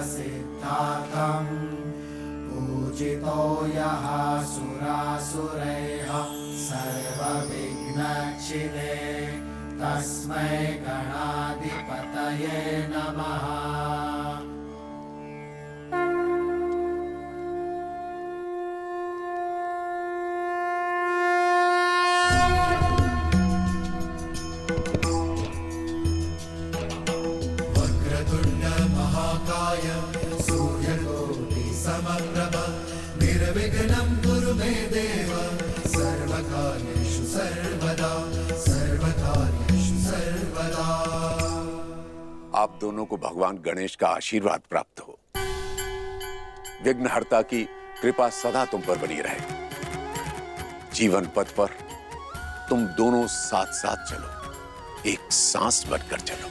सिद्धार्थं पूजितो यः सुरासुरैः सर्वविघ्नक्षिणे तस्मै गणाधिपतये नमः। वक्रतुण्ड महाकाय सूर्यकोटि समप्रभ निर्विघ्नं कुरु मे देव सर्वकार्येषु सर्वदा सर्वकार्येषु सर्वदा। आप दोनों को भगवान गणेश का आशीर्वाद प्राप्त हो। विघ्नहर्ता की कृपा सदा तुम पर बनी रहे। जीवन पथ पर तुम दोनों साथ साथ चलो, एक सांस बनकर चलो।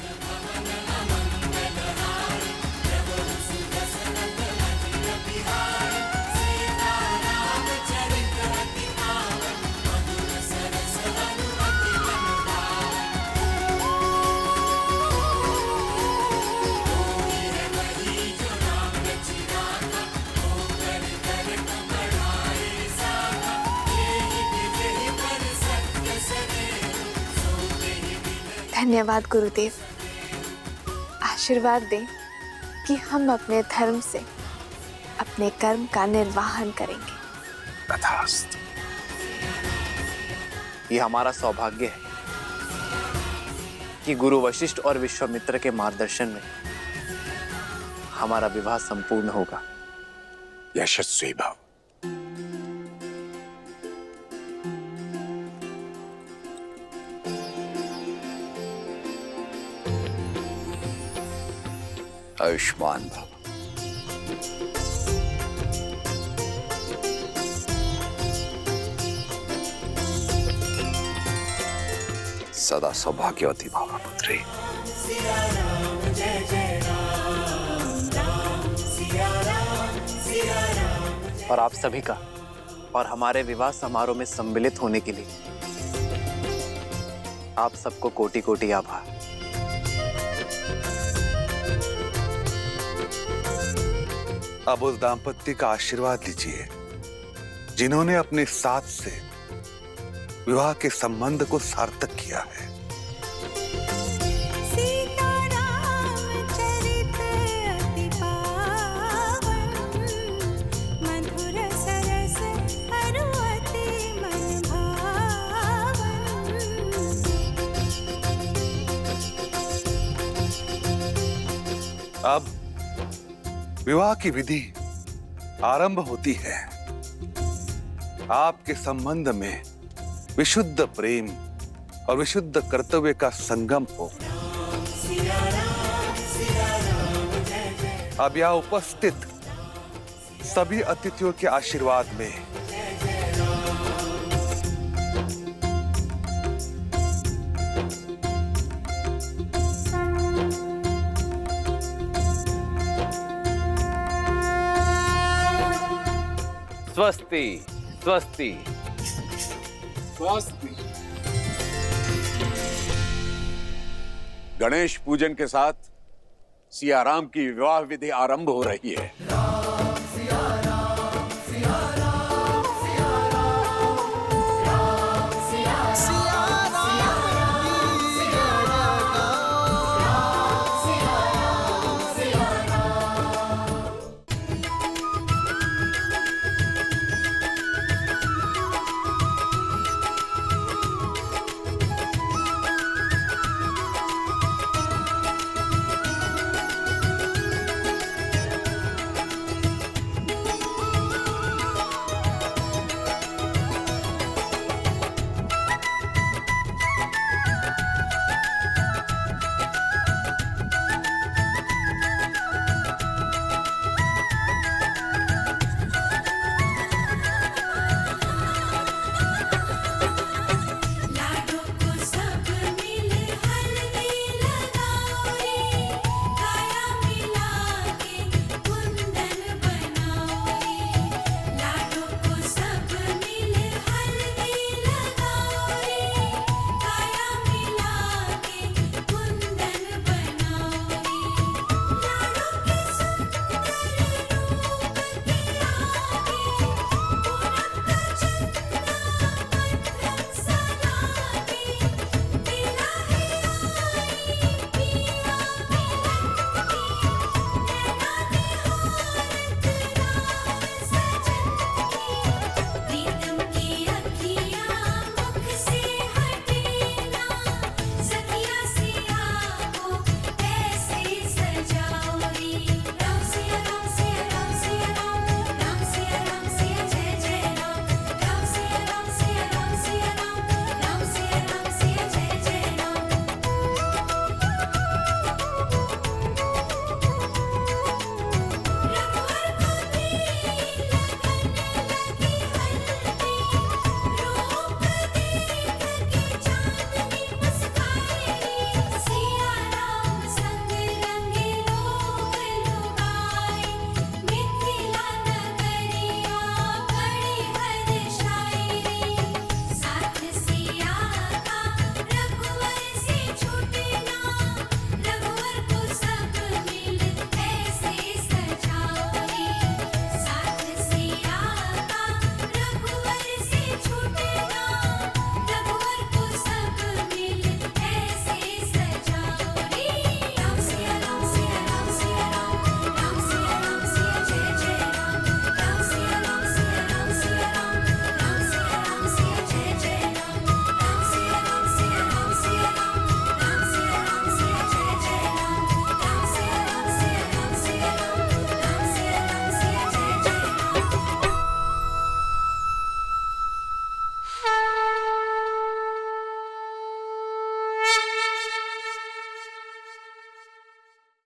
धन्यवाद गुरुदेव। आशीर्वाद दें कि हम अपने धर्म से अपने कर्म का निर्वाहन करेंगे। तथास्तु। ये हमारा सौभाग्य है कि गुरु वशिष्ठ और विश्वामित्र के मार्गदर्शन में हमारा विवाह संपूर्ण होगा। यशस्वी भव। आयुष्मान भव। सदा सौभाग्यवती भव पुत्री। और आप सभी का और हमारे विवाह समारोह में सम्मिलित होने के लिए आप सबको कोटि कोटि आभार। अब उस दाम्पत्य का आशीर्वाद लीजिए जिन्होंने अपने साथ से विवाह के संबंध को सार्थक किया है। अब विवाह की विधि आरंभ होती है। आपके संबंध में विशुद्ध प्रेम और विशुद्ध कर्तव्य का संगम हो। अब यहाँ उपस्थित सभी अतिथियों के आशीर्वाद में स्वस्ति स्वस्ति स्वस्ति। गणेश पूजन के साथ सियाराम की विवाह विधि आरंभ हो रही है।